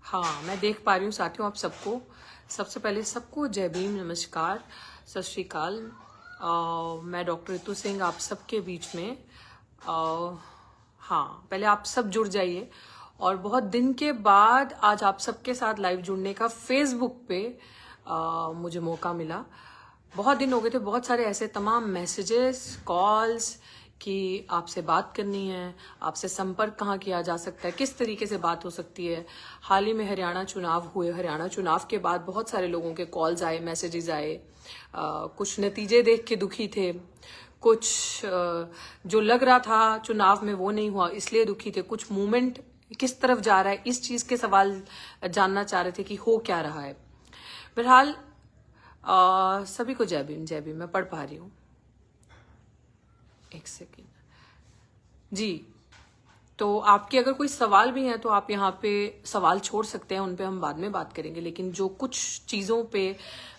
हाँ, मैं देख पा रही हूँ साथियों आप सबको। सबसे पहले सबको जय भीम, नमस्कार, सत श्री अकाल। मैं डॉक्टर रितु सिंह आप सबके बीच में। हाँ, पहले आप सब जुड़ जाइए। और बहुत दिन के बाद आज आप सबके साथ लाइव जुड़ने का फेसबुक पे मुझे मौका मिला। बहुत दिन हो गए थे, बहुत सारे ऐसे तमाम मैसेजेस, कॉल्स कि आपसे बात करनी है, आपसे संपर्क कहाँ किया जा सकता है, किस तरीके से बात हो सकती है। हाल ही में हरियाणा चुनाव हुए, हरियाणा चुनाव के बाद बहुत सारे लोगों के कॉल्स आए, मैसेजेस आए। कुछ नतीजे देख के दुखी थे, कुछ जो लग रहा था चुनाव में वो नहीं हुआ इसलिए दुखी थे, कुछ मूवमेंट किस तरफ जा रहा है इस चीज के सवाल जानना चाह रहे थे कि हो क्या रहा है। बहरहाल सभी को जय भीम, जय भीम। मैं पढ़ पा रही हूँ, एक सेकेंड जी। तो आपके अगर कोई सवाल भी हैं तो आप यहाँ पे सवाल छोड़ सकते हैं, उन पे हम बाद में बात करेंगे। लेकिन जो कुछ चीज़ों पे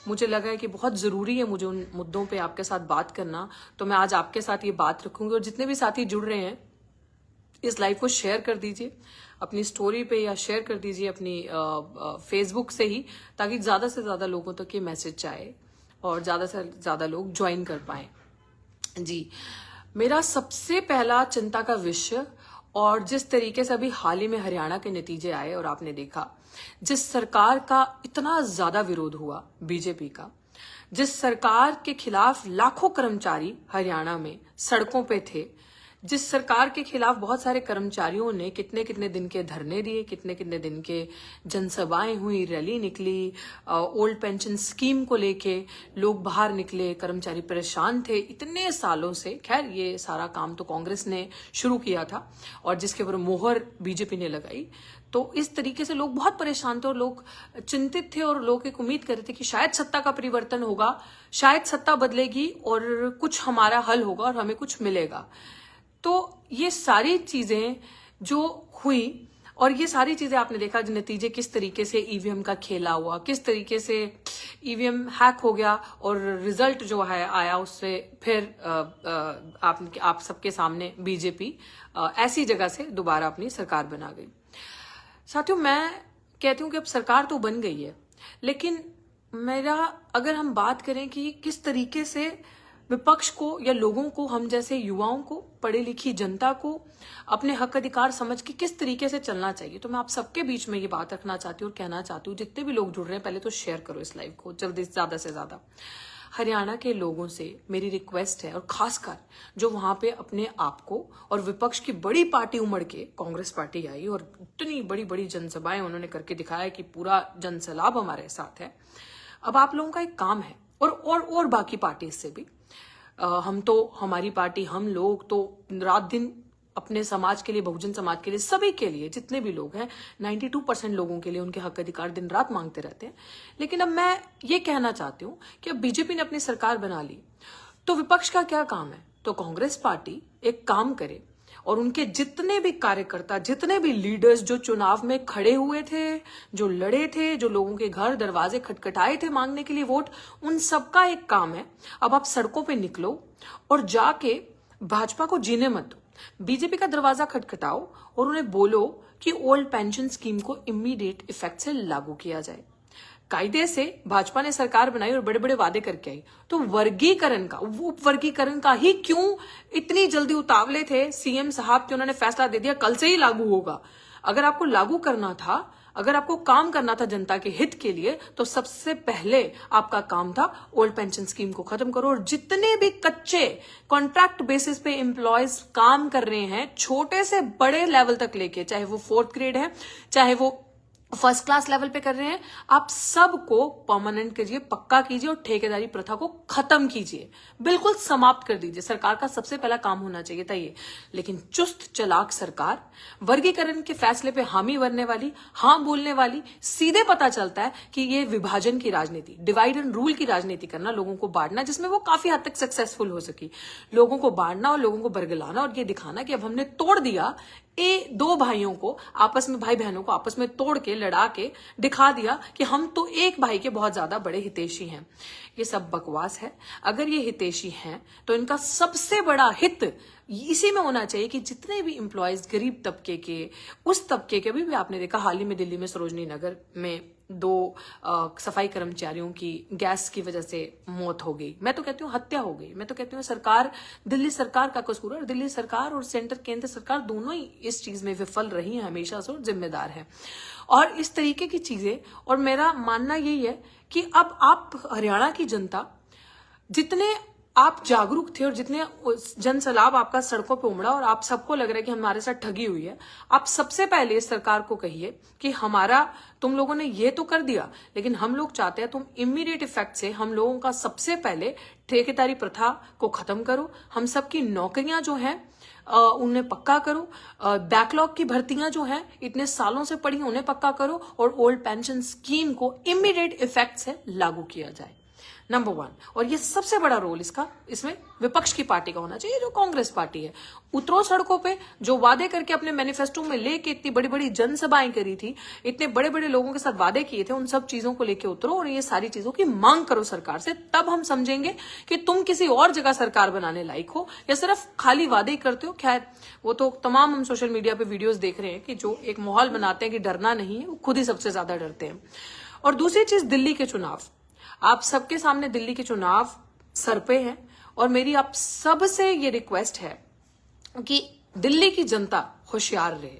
मुझे लगा है कि बहुत ज़रूरी है मुझे उन मुद्दों पे आपके साथ बात करना, तो मैं आज आपके साथ ये बात रखूंगी। और जितने भी साथी जुड़ रहे हैं इस लाइव को शेयर कर दीजिए अपनी स्टोरी पे, या शेयर कर दीजिए अपनी फेसबुक से ही, ताकि ज़्यादा से ज़्यादा लोगों तक ये मैसेज जाए और ज़्यादा से ज़्यादा लोग ज्वाइन कर पाएँ जी। मेरा सबसे पहला चिंता का विषय, और जिस तरीके से अभी हाल ही में हरियाणा के नतीजे आए और आपने देखा, जिस सरकार का इतना ज्यादा विरोध हुआ, बीजेपी का, जिस सरकार के खिलाफ लाखों कर्मचारी हरियाणा में सड़कों पे थे, जिस सरकार के खिलाफ बहुत सारे कर्मचारियों ने कितने कितने दिन के धरने दिए, कितने कितने दिन के जनसभाएं हुई, रैली निकली, ओल्ड पेंशन स्कीम को लेके लोग बाहर निकले, कर्मचारी परेशान थे इतने सालों से। खैर ये सारा काम तो कांग्रेस ने शुरू किया था और जिसके ऊपर मोहर बीजेपी ने लगाई। तो इस तरीके से लोग बहुत परेशान थे और लोग चिंतित थे और लोग एक उम्मीद कर रहे थे कि शायद सत्ता का परिवर्तन होगा, शायद सत्ता बदलेगी और कुछ हमारा हल होगा और हमें कुछ मिलेगा। तो ये सारी चीजें जो हुई, और ये सारी चीजें आपने देखा नतीजे किस तरीके से ईवीएम का खेला हुआ, किस तरीके से ईवीएम हैक हो गया और रिजल्ट जो है आया उससे फिर आप सबके सामने बीजेपी ऐसी जगह से दोबारा अपनी सरकार बना गई। साथियों मैं कहती हूँ कि अब सरकार तो बन गई है, लेकिन मेरा अगर हम बात करें कि किस तरीके से विपक्ष को या लोगों को, हम जैसे युवाओं को, पढ़ी लिखी जनता को अपने हक अधिकार समझ के किस तरीके से चलना चाहिए, तो मैं आप सबके बीच में ये बात रखना चाहती हूँ और कहना चाहती हूँ, जितने भी लोग जुड़ रहे हैं पहले तो शेयर करो इस लाइव को जल्दी, ज्यादा से ज्यादा। हरियाणा के लोगों से मेरी रिक्वेस्ट है, और खासकर जो वहां पे अपने आप को, और विपक्ष की बड़ी पार्टी उमड़ के कांग्रेस पार्टी आई और इतनी बड़ी बड़ी जनसभाएं उन्होंने करके दिखाया कि पूरा जनसैलाब हमारे साथ है। अब आप लोगों का एक काम है, और बाकी पार्टी से भी, हम तो, हमारी पार्टी, हम लोग तो रात दिन अपने समाज के लिए, बहुजन समाज के लिए, सभी के लिए, जितने भी लोग हैं 92% लोगों के लिए उनके हक अधिकार दिन रात मांगते रहते हैं। लेकिन अब मैं ये कहना चाहती हूँ कि अब बीजेपी ने अपनी सरकार बना ली, तो विपक्ष का क्या काम है? तो कांग्रेस पार्टी एक काम करे और उनके जितने भी कार्यकर्ता, जितने भी लीडर्स जो चुनाव में खड़े हुए थे, जो लड़े थे, जो लोगों के घर दरवाजे खटखटाए थे मांगने के लिए वोट, उन सबका एक काम है, अब आप सड़कों पे निकलो और जाके भाजपा को जीने मत दो, बीजेपी का दरवाजा खटखटाओ और उन्हें बोलो कि ओल्ड पेंशन स्कीम को इमीडिएट इफेक्ट से लागू किया जाए। कायदे से भाजपा ने सरकार बनाई और बड़े बड़े वादे करके आई, तो वर्गीकरण का, उप वर्गीकरण का ही क्यों इतनी जल्दी उतावले थे सीएम साहब कि उन्होंने फैसला दे दिया कल से ही लागू होगा? अगर आपको लागू करना था, अगर आपको काम करना था जनता के हित के लिए, तो सबसे पहले आपका काम था ओल्ड पेंशन स्कीम को खत्म करो। और जितने भी कच्चे कॉन्ट्रैक्ट बेसिस पे एम्प्लॉयज काम कर रहे हैं, छोटे से बड़े लेवल तक लेके, चाहे वो 4th ग्रेड है, चाहे वो फर्स्ट क्लास लेवल पे कर रहे हैं, आप सबको परमानेंट करिए, पक्का कीजिए और ठेकेदारी प्रथा को खत्म कीजिए, बिल्कुल समाप्त कर दीजिए। सरकार का सबसे पहला काम होना चाहिए था ये। लेकिन चुस्त चालाक सरकार, वर्गीकरण के फैसले पे हामी भरने वाली, हाँ बोलने वाली, सीधे पता चलता है कि ये विभाजन की राजनीति, डिवाइड एंड रूल की राजनीति करना, लोगों को बांटना, जिसमें वो काफी हद तक सक्सेसफुल हो सकी, लोगों को बांटना और लोगों को बरगलाना और ये दिखाना कि अब हमने तोड़ दिया दो भाइयों को आपस में, भाई बहनों को आपस में तोड़ के, लड़ा के दिखा दिया कि हम तो एक भाई के बहुत ज्यादा बड़े हितैषी हैं। ये सब बकवास है। अगर ये हितैषी हैं तो इनका सबसे बड़ा हित इसी में होना चाहिए कि जितने भी एम्प्लॉयज गरीब तबके के, उस तबके के भी आपने देखा हाल ही में दिल्ली में सरोजनी नगर में 2 सफाई कर्मचारियों की गैस की वजह से मौत हो गई। मैं तो कहती हूँ हत्या हो गई। मैं तो कहती हूँ सरकार, दिल्ली सरकार का कसूर है, और दिल्ली सरकार और केंद्र सरकार दोनों ही इस चीज में विफल रही है हमेशा से और जिम्मेदार है। और इस तरीके की चीजें, और मेरा मानना यही है कि अब आप हरियाणा की जनता, जितने आप जागरूक थे और जितने जन सैलाब आपका सड़कों पे उमड़ा और आप सबको लग रहा है कि हमारे साथ ठगी हुई है, आप सबसे पहले सरकार को कहिए कि हमारा, तुम लोगों ने ये तो कर दिया, लेकिन हम लोग चाहते हैं तुम इमीडिएट इफेक्ट से हम लोगों का सबसे पहले ठेकेदारी प्रथा को खत्म करो, हम सबकी नौकरियां जो हैं उन्हें पक्का करो, बैकलॉग की भर्तियां जो हैं इतने सालों से पड़ी हैं उन्हें पक्का करो, और ओल्ड पेंशन स्कीम को इमीडिएट इफेक्ट से लागू किया जाए। नंबर 1। और ये सबसे बड़ा रोल इसमें विपक्ष की पार्टी का होना चाहिए, जो कांग्रेस पार्टी है। उतरो सड़कों पे, जो वादे करके अपने मैनिफेस्टो में लेके इतनी बड़ी बड़ी जनसभाएं करी थी, इतने बड़े बड़े लोगों के साथ वादे किए थे, उन सब चीजों को लेके उतरो और ये सारी चीजों की मांग करो सरकार से। तब हम समझेंगे कि तुम किसी और जगह सरकार बनाने लायक हो या सिर्फ खाली वादे ही करते हो। खैर, वो तो तमाम हम सोशल मीडिया पे वीडियोज देख रहे हैं कि जो एक माहौल बनाते हैं कि डरना नहीं है, वो खुद ही सबसे ज्यादा डरते हैं। और दूसरी चीज, दिल्ली के चुनाव, आप सबके सामने दिल्ली के चुनाव सर पे हैं, और मेरी आप सबसे ये रिक्वेस्ट है कि दिल्ली की जनता होशियार रहे।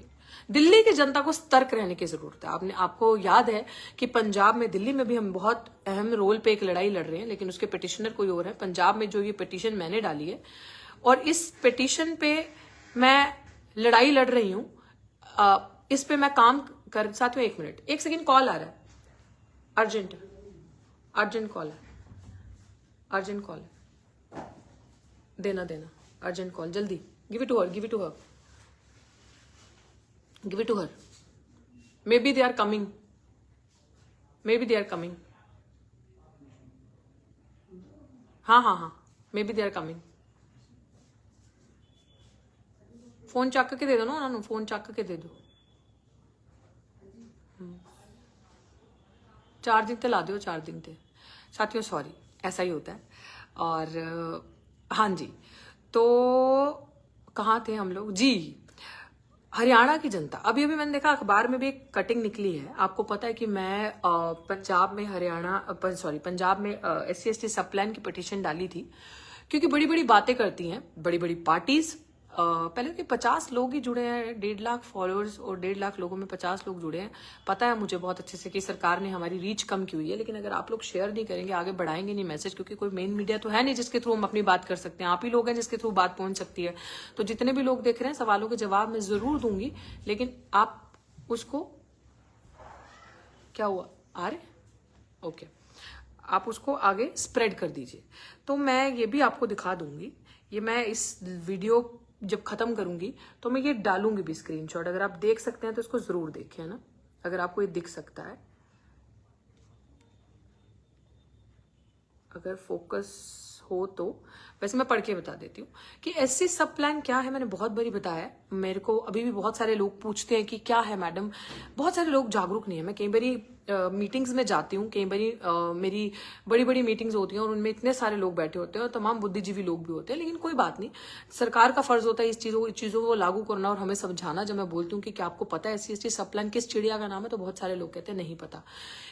दिल्ली की जनता को सतर्क रहने की जरूरत है। आपको याद है कि पंजाब में, दिल्ली में भी हम बहुत अहम रोल पे एक लड़ाई लड़ रहे हैं, लेकिन उसके पिटिशनर कोई और है। पंजाब में जो ये पिटिशन मैंने डाली है, और इस पिटिशन पे मैं लड़ाई लड़ रही हूं, इस पे मैं काम कर, साथियों 1 मिनट, 1 सेकेंड, कॉल आ रहा है, अर्जेंट कॉल है, अर्जेंट कॉल है, देना अर्जेंट कॉल, जल्दी, give it to her, give it to her, give it to her, maybe they are coming, हाँ, maybe they are coming. Phone चक के दे दो ना उन्होंने, फोन चक के दे दो, चार्जिंग ते ला दो, चार्जिंग ते। साथियों सॉरी, ऐसा ही होता है। और हाँ जी, तो कहाँ थे हम लोग जी? हरियाणा की जनता, अभी मैंने देखा अखबार में भी एक कटिंग निकली है। आपको पता है कि मैं पंजाब में SC/ST सब प्लान की पिटीशन डाली थी, क्योंकि बड़ी बड़ी बातें करती हैं बड़ी बड़ी पार्टीज। पहले के 50 लोग ही जुड़े हैं, 1.5 लाख फॉलोअर्स, और 1.5 लाख लोगों में 50 लोग जुड़े हैं। पता है मुझे बहुत अच्छे से कि सरकार ने हमारी रीच कम की हुई है, लेकिन अगर आप लोग शेयर नहीं करेंगे, आगे बढ़ाएंगे नहीं मैसेज, क्योंकि कोई मेन मीडिया तो है नहीं जिसके थ्रू हम अपनी बात कर सकते हैं, आप ही लोग हैं जिसके थ्रू बात पहुंच सकती है। तो जितने भी लोग देख रहे हैं, सवालों के जवाब मैं जरूर दूंगी, लेकिन आप उसको, क्या हुआ, आ रहे, ओके, आप उसको आगे स्प्रेड कर दीजिए। तो मैं ये भी आपको दिखा दूंगी, ये मैं इस वीडियो जब खत्म करूंगी तो मैं ये डालूंगी भी स्क्रीनशॉट। अगर आप देख सकते हैं तो इसको जरूर देखें ना, अगर आपको ये दिख सकता है, अगर फोकस हो तो। वैसे मैं पढ़ के बता देती हूँ कि SC सब प्लान क्या है। मैंने बहुत बारी बताया, मेरे को अभी भी बहुत सारे लोग पूछते हैं कि क्या है मैडम। बहुत सारे लोग जागरूक नहीं है। मैं कई बारी मीटिंग्स में जाती हूँ, कई बारी मेरी बड़ी बड़ी मीटिंग्स होती हैं और उनमें इतने सारे लोग बैठे होते हैं और तमाम बुद्धिजीवी लोग भी होते हैं, लेकिन कोई बात नहीं, सरकार का फर्ज होता है इस चीजों को लागू करना और हमें समझाना। जब मैं बोलती हूँ कि क्या आपको पता है SC/ST सब प्लान किस चिड़िया का नाम है, तो बहुत सारे लोग कहते हैं नहीं पता।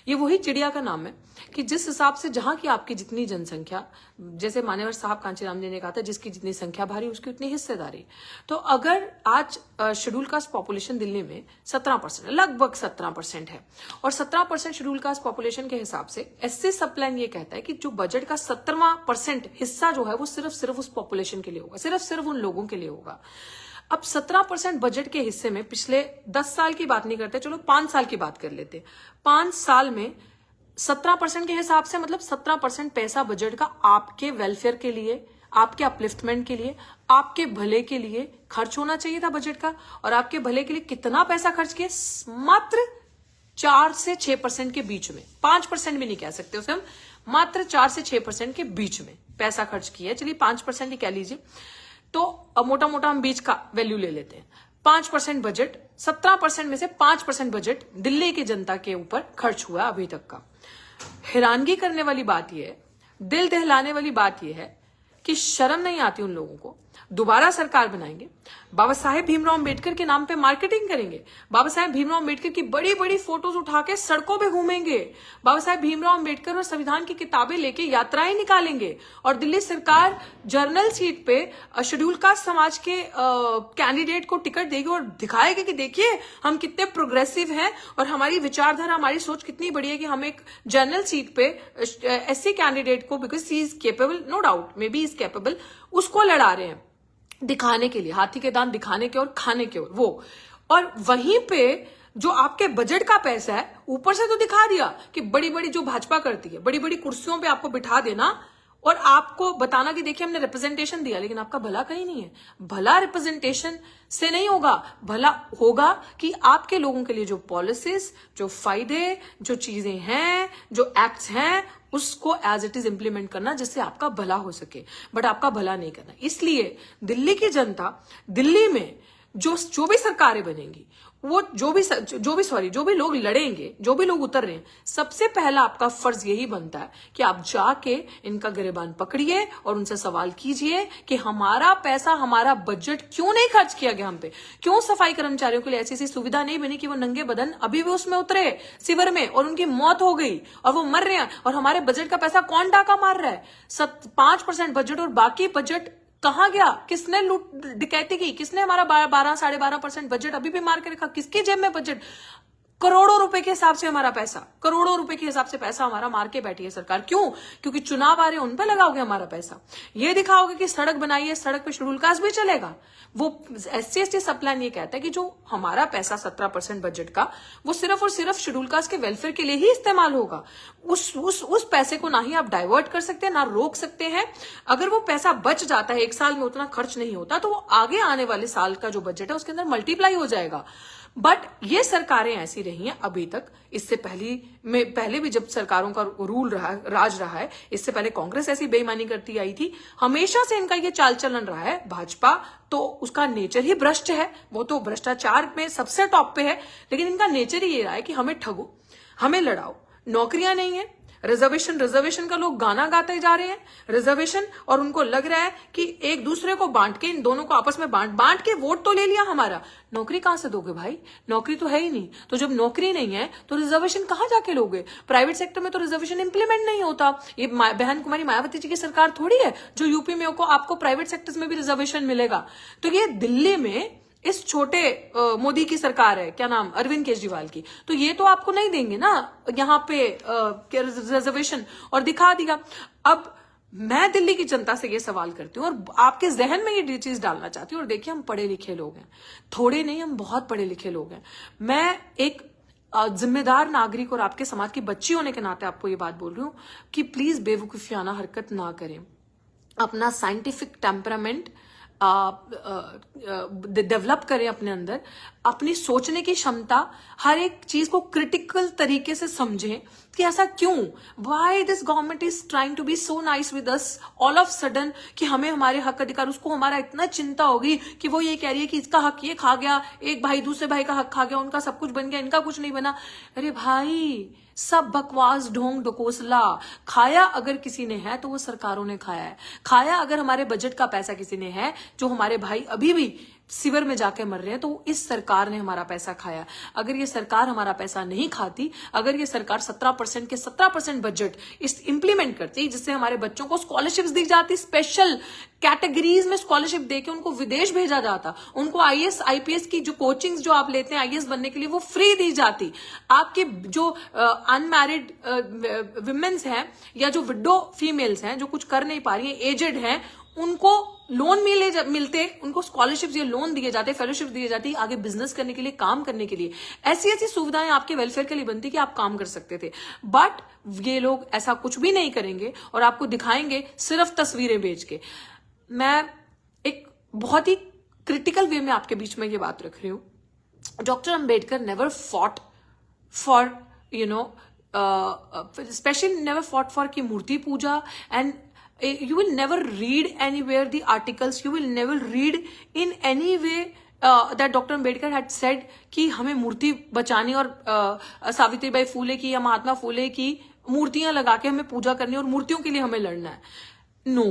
ये वही चिड़िया का नाम है कि जिस हिसाब से जहां की आपकी जितनी जनसंख्या, जैसे मान्यवर साहब कांचीराम जी ने कहा था, जिसकी जितनी संख्या भारी उसकी उतनी हिस्सेदारी। तो अगर आज शेड्यूल कास्ट पॉपुलेशन दिल्ली में 17%, लगभग 17% है, और 17% शेड्यूल कास्ट पॉपुलेशन के हिसाब से SC सब प्लान ये कहता है कि जो बजट का 17वां% हिस्सा जो है वो सिर्फ उस पॉपुलेशन के लिए होगा, सिर्फ उन लोगों के लिए होगा। अब 17% बजट के हिस्से में पिछले 10 साल की बात नहीं करते, चलो 5 साल की बात कर लेते। 5 साल में 17% के हिसाब से मतलब 17% पैसा बजट का आपके वेलफेयर के लिए, आपके अपलिफ्टमेंट के लिए, आपके भले के लिए खर्च होना चाहिए था बजट का। और आपके भले के लिए कितना पैसा खर्च किया? मात्र 4 से 6% के बीच में, 5% भी नहीं कह सकते उसे हम, मात्र 4 से 6% के बीच में पैसा खर्च किया है। चलिए 5% ही कह लीजिए, तो मोटा मोटा हम बीच का वैल्यू ले लेते हैं। 5% बजट, 17% में से 5% बजट दिल्ली की जनता के ऊपर खर्च हुआ अभी तक का। हैरानगी करने वाली बात यह है, दिल दहलाने वाली बात यह है कि शर्म नहीं आती उन लोगों को। दोबारा सरकार बनाएंगे, बाबा साहेब भीमराव अंबेडकर के नाम पे मार्केटिंग करेंगे, बाबा साहेब भीमराव अंबेडकर की बड़ी बड़ी फोटोज उठा के सड़कों पे घूमेंगे, बाबा साहेब भीमराव अंबेडकर और संविधान की किताबें लेके यात्राएं निकालेंगे, और दिल्ली सरकार जर्नल सीट पे शेड्यूल कास्ट समाज के कैंडिडेट को टिकट देगी और दिखाएगी कि देखिए हम कितने प्रोग्रेसिव हैं और हमारी विचारधारा, हमारी सोच कितनी बड़ी है कि हम एक जर्नल सीट पे एससी कैंडिडेट को, because he is capable, no doubt maybe is capable, उसको लड़ा रहे हैं दिखाने के लिए, हाथी के दांत दिखाने के और खाने के वो। और वहीं पे जो आपके बजट का पैसा है, ऊपर से तो दिखा दिया कि बड़ी बड़ी जो भाजपा करती है, बड़ी बड़ी कुर्सियों पे आपको बिठा देना और आपको बताना कि देखिए हमने रिप्रेजेंटेशन दिया, लेकिन आपका भला कहीं नहीं है। भला रिप्रेजेंटेशन से नहीं होगा, भला होगा कि आपके लोगों के लिए जो पॉलिसीज, जो फायदे, जो चीजें हैं, जो एक्ट्स हैं, उसको एज इट इज इंप्लीमेंट करना जिससे आपका भला हो सके, बट आपका भला नहीं करना। इसलिए दिल्ली की जनता, दिल्ली में जो भी सरकारें बनेंगी, वो जो भी लोग लड़ेंगे, जो भी लोग उतर रहे हैं, सबसे पहला आपका फर्ज यही बनता है कि आप जाके इनका गिरेबान पकड़िए और उनसे सवाल कीजिए कि हमारा पैसा, हमारा बजट क्यों नहीं खर्च किया गया हम पे, क्यों सफाई कर्मचारियों के लिए ऐसी ऐसी सुविधा नहीं बनी कि वो नंगे बदन अभी भी उसमें उतरे शिविर में और उनकी मौत हो गई और वो मर रहे हैं, और हमारे बजट का पैसा कौन डाका मार रहा है। 5% बजट और बाकी बजट कहां गया, किसने लूट डकैती की, किसने हमारा 12-12.5% बजट अभी भी मार के रखा, किसकी जेब में बजट, करोड़ों रुपए के हिसाब से हमारा पैसा, करोड़ों रुपए के हिसाब से पैसा हमारा मार के बैठी है सरकार। क्यों? क्योंकि चुनाव आ रहे हैं, उन पर लगाओगे हमारा पैसा। ये दिखाओगे कि सड़क बनाई है, सड़क पे शेड्यूल कास्ट भी चलेगा। वो SC/ST सब प्लान ये कहता है कि जो हमारा पैसा 17% बजट का, वो सिर्फ और सिर्फ शेड्यूल कास्ट के वेलफेयर के लिए ही इस्तेमाल होगा। उस पैसे को ना ही आप डाइवर्ट कर सकते हैं, ना रोक सकते हैं। अगर वो पैसा बच जाता है, एक साल में उतना खर्च नहीं होता, तो वो आगे आने वाले साल का जो बजट है उसके अंदर मल्टीप्लाई हो जाएगा। बट ये सरकारें ऐसी रही हैं अभी तक। इससे पहले भी जब सरकारों का राज रहा है, इससे पहले कांग्रेस ऐसी बेईमानी करती आई थी। हमेशा से इनका ये चाल चलन रहा है। भाजपा तो उसका नेचर ही भ्रष्ट है, वो तो भ्रष्टाचार में सबसे टॉप पे है, लेकिन इनका नेचर ही ये रहा है कि हमें ठगो, हमें लड़ाओ। नौकरियां नहीं है, रिजर्वेशन का लोग गाना गाते जा रहे हैं, रिजर्वेशन, और उनको लग रहा है कि एक दूसरे को बांट के, इन दोनों को आपस में बांट के वोट तो ले लिया हमारा। नौकरी कहां से दोगे भाई? नौकरी तो है ही नहीं। तो जब नौकरी नहीं है तो रिजर्वेशन कहां जाके लोगे? प्राइवेट सेक्टर में तो रिजर्वेशन इंप्लीमेंट नहीं होता। ये बहन कुमारी मायावती जी की सरकार थोड़ी है जो यूपी में आपको प्राइवेट सेक्टर्स में भी रिजर्वेशन मिलेगा। तो ये दिल्ली में इस छोटे मोदी की सरकार है, क्या नाम, अरविंद केजरीवाल की, तो ये तो आपको नहीं देंगे ना यहाँ पे रिजर्वेशन, और दिखा दिया। अब मैं दिल्ली की जनता से ये सवाल करती हूँ और आपके जहन में ये चीज डालना चाहती हूँ। और देखिए, हम पढ़े लिखे लोग हैं, थोड़े नहीं, हम बहुत पढ़े लिखे लोग हैं। मैं एक जिम्मेदार नागरिक और आपके समाज की बच्ची होने के नाते आपको ये बात बोल रही हूँ कि प्लीज बेवकूफियाना हरकत ना करें। अपना साइंटिफिक टेम्परामेंट डेवलप करें अपने अंदर, अपनी सोचने की क्षमता, हर एक चीज को क्रिटिकल तरीके से समझें कि ऐसा क्यों, why this government is trying to be so nice with us all of sudden, कि हमें हमारे हक अधिकार, उसको हमारा इतना चिंता होगी कि वो ये कह रही है कि इसका हक ये खा गया, एक भाई दूसरे भाई का हक खा गया, उनका सब कुछ बन गया, इनका कुछ नहीं बना। अरे भाई, सब बकवास, ढोंग ढकोसला। खाया अगर किसी ने है तो वो सरकारों ने खाया है। खाया अगर हमारे बजट का पैसा किसी ने है, जो हमारे भाई अभी भी शिविर में जाके मर रहे हैं, तो इस सरकार ने हमारा पैसा खाया। अगर ये सरकार हमारा पैसा नहीं खाती, अगर ये सरकार 17% के 17% बजट इस इंप्लीमेंट करती, जिससे हमारे बच्चों को स्कॉलरशिप्स दी जाती, स्पेशल कैटेगरीज में स्कॉलरशिप देके उनको विदेश भेजा जाता, उनको IAS IPS की जो कोचिंग्स जो आप लेते हैं IAS बनने के लिए, वो फ्री दी जाती। आपके जो अनमैरिड विमेन्स हैं या जो विडो फीमेल्स हैं, जो कुछ कर नहीं पा रही हैं, एजेड हैं, उनको लोन मिलते, उनको स्कॉलरशिप या लोन दिए जाते, फेलोशिप दिए जाती आगे बिजनेस करने के लिए, काम करने के लिए। ऐसी ऐसी सुविधाएं आपके वेलफेयर के लिए बनती कि आप काम कर सकते थे। बट ये लोग ऐसा कुछ भी नहीं करेंगे और आपको दिखाएंगे सिर्फ तस्वीरें बेच के। मैं एक बहुत ही क्रिटिकल वे में आपके बीच में ये बात रख रही हूं। Doctor Ambedkar never fought for specially never fought for की मूर्ति पूजा, and you will never read anywhere the articles, you will never read in any way that doctor Ambedkar had said कि हमें मूर्ति बचानी और सावित्रीबाई फूले की या महात्मा फूले की मूर्तियां लगा के हमें पूजा करनी और मूर्तियों के लिए हमें लड़ना है? नो,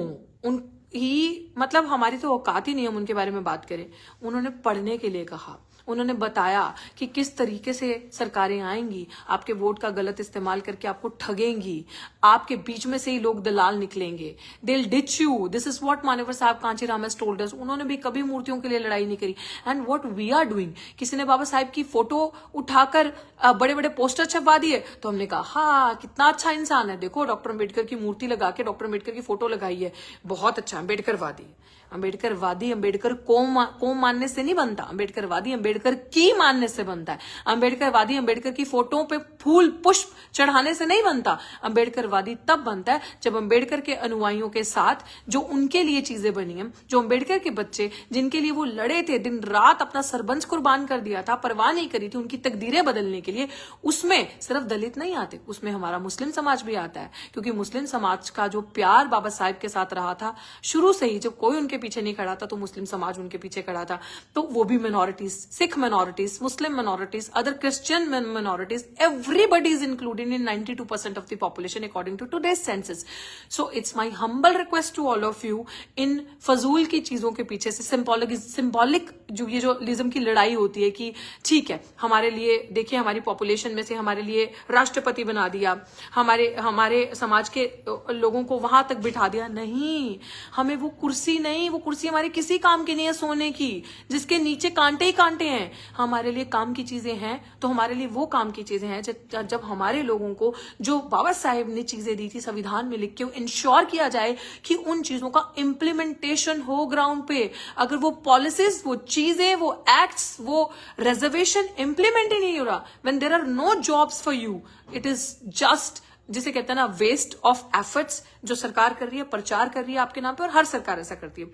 उन ही मतलब हमारी तो औकात ही नहीं हम उनके बारे में बात करें। उन्होंने पढ़ने के लिए कहा, उन्होंने बताया कि किस तरीके से सरकारें आएंगी, आपके वोट का गलत इस्तेमाल करके आपको ठगेंगी, आपके बीच में से ही लोग दलाल निकलेंगे, they will ditch you. This is what मानेवर साहब कांचीराम हैज टोल्ड अस। उन्होंने भी कभी मूर्तियों के लिए लड़ाई नहीं करी। And what we are doing, किसी ने बाबा साहब की फोटो उठाकर बड़े बड़े पोस्टर छपवा दिए तो हमने कहा हाँ कितना अच्छा इंसान है, देखो डॉक्टर अम्बेडकर की मूर्ति लगा के डॉक्टर अम्बेडकर की फोटो लगाई है, बहुत अच्छा, अम्बेडकरवादी। अम्बेडकरवादी अम्बेडकर को मानने से नहीं बनता, अम्बेडकरवादी अम्बेडकर की मानने से बनता है। अम्बेडकरवादी अम्बेडकर की फोटो पे फूल पुष्प चढ़ाने से नहीं बनता। अम्बेडकरवादी तब बनता है जब अम्बेडकर के अनुयायियों के साथ जो उनके लिए चीजें बनी हैं, जो अम्बेडकर के बच्चे जिनके लिए वो लड़े थे, दिन रात अपना सरबंस कुर्बान कर दिया था, परवाह नहीं करी थी उनकी तकदीरें बदलने के लिए, उसमें सिर्फ दलित नहीं आते, उसमें हमारा मुस्लिम समाज भी आता है। क्योंकि मुस्लिम समाज का जो प्यार बाबा साहब के साथ रहा था शुरू से ही, जब कोई उनके पीछे नहीं खड़ा था तो मुस्लिम समाज उनके पीछे खड़ा था। तो वो भी minorities, Sikh minorities, Muslim minorities, other Christian minorities, everybody is included in 92% of the population according to today's census. So it's my humble request to all of you, इन फजूल की चीजों के पीछे से सिंबॉलिक जो ये जो लिज्म की लड़ाई होती है कि ठीक है हमारे लिए, देखिए हमारी पॉपुलेशन में से हमारे लिए राष्ट्रपति बना दिया, हमारे समाज के लोगों को वहां तक बिठा दिया, नहीं, हमें वो कुर्सी नहीं, वो कुर्सी हमारे किसी काम की नहीं है सोने की, जिसके नीचे कांटे ही कांटे हैं। हमारे लिए काम की चीजें हैं तो हमारे लिए वो काम की चीजें हैं जब हमारे लोगों को जो बाबा साहेब ने चीजें दी थी संविधान में लिख के, इंश्योर किया जाए कि उन चीजों का इम्प्लीमेंटेशन हो ग्राउंड पे। अगर वो पॉलिसीज, वो चीजें, वो एक्ट्स, वो रिजर्वेशन इम्प्लीमेंट ही नहीं हो रहा, when there are no jobs for you, it is just, जिसे कहते हैं ना, वेस्ट ऑफ एफर्ट्स जो सरकार कर रही है, प्रचार कर रही है आपके नाम पे, और हर सरकार ऐसा करती है।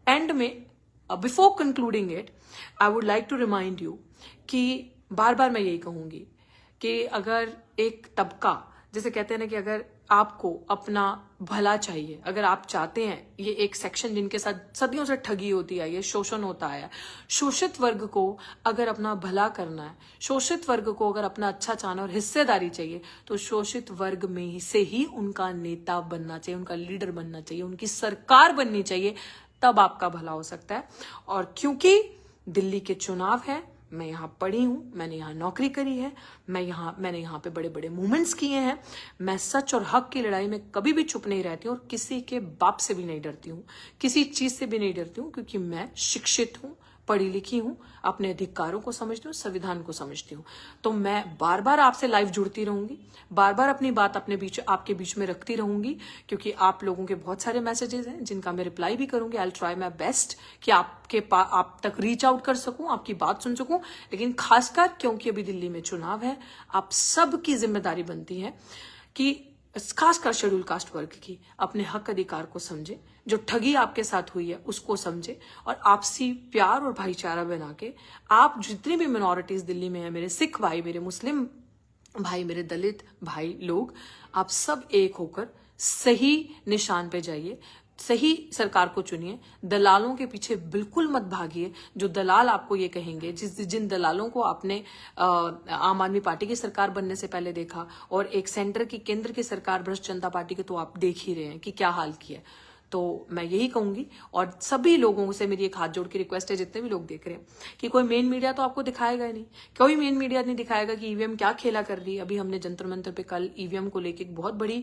एंड में before concluding it, I would like to remind you कि बार बार मैं यही कहूंगी कि अगर एक तबका, जैसे कहते हैं ना कि अगर आपको अपना भला चाहिए, अगर आप चाहते हैं, ये एक सेक्शन जिनके साथ सदियों से ठगी होती है, ये शोषण होता है, शोषित वर्ग को अगर अपना भला करना है, शोषित वर्ग को अगर अपना अच्छा चाहना और हिस्सेदारी चाहिए, तो शोषित वर्ग में से ही उनका नेता बनना चाहिए, उनका लीडर बनना चाहिए, उनकी सरकार बननी चाहिए, तब आपका भला हो सकता है। और क्योंकि दिल्ली के चुनाव है, मैं यहाँ पढ़ी हूँ, मैंने यहाँ नौकरी करी है, मैंने यहाँ पे बड़े बड़े मूवमेंट्स किए हैं, मैं सच और हक की लड़ाई में कभी भी चुप नहीं रहती हूँ और किसी के बाप से भी नहीं डरती हूँ, किसी चीज से भी नहीं डरती हूँ, क्योंकि मैं शिक्षित हूँ, पढ़ी लिखी हूँ, अपने अधिकारों को समझती हूँ, संविधान को समझती हूँ। तो मैं बार बार आपसे लाइव जुड़ती रहूंगी, बार बार अपनी बात आपके बीच में रखती रहूंगी, क्योंकि आप लोगों के बहुत सारे मैसेजेस हैं जिनका मैं रिप्लाई भी करूंगी। I will try my best कि आप तक रीच आउट कर सकूं, आपकी बात सुन सकूं। लेकिन खासकर क्योंकि अभी दिल्ली में चुनाव है, आप सबकी जिम्मेदारी बनती है कि खासकर शेड्यूल कास्ट वर्ग की अपने हक अधिकार को समझे, जो ठगी आपके साथ हुई है उसको समझे, और आपसी प्यार और भाईचारा बना के आप जितनी भी मिनोरिटीज दिल्ली में है, मेरे सिख भाई, मेरे मुस्लिम भाई, मेरे दलित भाई लोग, आप सब एक होकर सही निशान पे जाइए, सही सरकार को चुनिए, दलालों के पीछे बिल्कुल मत भागिए। जो दलाल आपको ये कहेंगे, जिन दलालों को आपने आम आदमी पार्टी की सरकार बनने से पहले देखा, और एक केंद्र की सरकार भ्रष्ट जनता पार्टी की तो आप देख ही रहे हैं कि क्या हाल किया। तो मैं यही कहूंगी, और सभी लोगों से मेरी एक हाथ जोड़ की रिक्वेस्ट है, जितने भी लोग देख रहे हैं, कि कोई मेन मीडिया तो आपको दिखाएगा ही नहीं, कोई मेन मीडिया नहीं दिखाएगा कि ईवीएम क्या खेला कर रही है। अभी हमने जंतर मंतर पे कल ईवीएम को लेकर एक बहुत बड़ी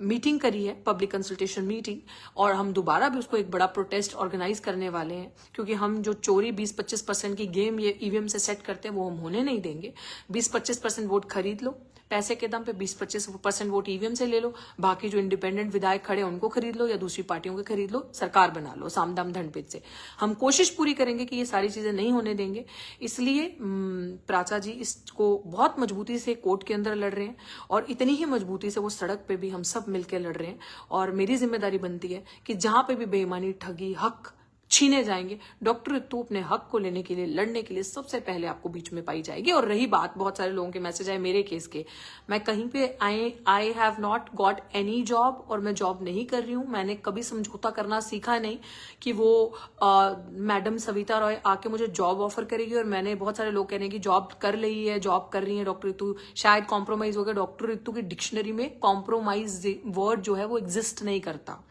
मीटिंग करी है, पब्लिक कंसल्टेशन मीटिंग, और हम दोबारा भी उसको एक बड़ा प्रोटेस्ट ऑर्गेनाइज करने वाले हैं, क्योंकि हम जो चोरी 20-25% की गेम ये ईवीएम से सेट करते हैं वो हम होने नहीं देंगे। 20-25% वोट खरीद लो पैसे के दम पे, 20-25% वोट ईवीएम से ले लो, बाकी जो इंडिपेंडेंट विधायक खड़े उनको खरीद लो या दूसरी पार्टियों के खरीद लो, सरकार बना लो साम दाम दंड भेद से। हम कोशिश पूरी करेंगे कि ये सारी चीजें नहीं होने देंगे। इसलिए प्राचा जी इसको बहुत मजबूती से कोर्ट के अंदर लड़ रहे हैं, और इतनी ही मजबूती से वो सड़क पे भी हम सब मिलकर लड़ रहे हैं। और मेरी जिम्मेदारी बनती है कि जहां पे भी बेईमानी, ठगी, हक छीने जाएंगे। डॉक्टर रितु अपने हक को लेने के लिए, लड़ने के लिए सबसे पहले आपको बीच में पाई जाएगी। और रही बात, बहुत सारे लोगों के मैसेज आए मेरे केस के, मैं कहीं पे I have not got any job, और मैं जॉब नहीं कर रही हूँ। मैंने कभी समझौता करना सीखा नहीं कि वो मैडम सविता रॉय आके मुझे जॉब ऑफर करेगी और मैंने, बहुत सारे लोग कहने की जॉब कर ली है, जॉब कर रही है डॉक्टर रितु, शायद कॉम्प्रोमाइज हो गया। डॉक्टर रितु की डिक्शनरी में कॉम्प्रोमाइज वर्ड जो है वो एग्जिस्ट नहीं करता,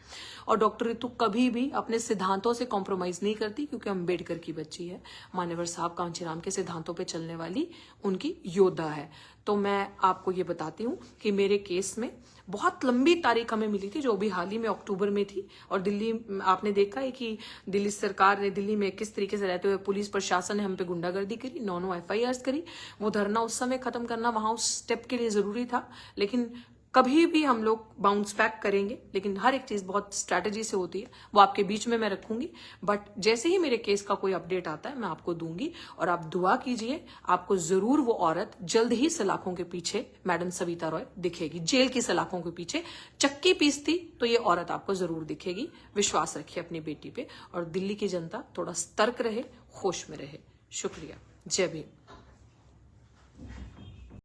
और डॉक्टर रितु कभी भी अपने सिद्धांतों से कॉम्प्रोमाइज नहीं करती, क्योंकि अम्बेडकर की बच्ची है, मान्यवर साहब कांचीराम के सिद्धांतों पे चलने वाली उनकी योद्धा है। तो मैं आपको ये बताती हूँ कि मेरे केस में बहुत लंबी तारीख हमें मिली थी, जो भी हाल ही में अक्टूबर में थी। और दिल्ली, आपने देखा है कि दिल्ली सरकार ने, दिल्ली में किस तरीके से रहते हुए पुलिस प्रशासन ने हम पे गुंडागर्दी करी, 9 FIRs करी। वो धरना उस समय खत्म करना वहां उस स्टेप के लिए जरूरी था, लेकिन कभी भी हम लोग बाउंस बैक करेंगे, लेकिन हर एक चीज बहुत स्ट्रैटेजी से होती है, वो आपके बीच में मैं रखूंगी। बट जैसे ही मेरे केस का कोई अपडेट आता है मैं आपको दूंगी, और आप दुआ कीजिए, आपको जरूर वो औरत जल्द ही सलाखों के पीछे, मैडम सविता रॉय दिखेगी। जेल की सलाखों के पीछे चक्की पीसती तो ये औरत आपको जरूर दिखेगी। विश्वास रखिए अपनी बेटी पे, और दिल्ली की जनता थोड़ा सतर्क रहे, होश में रहे। शुक्रिया। जय भीम।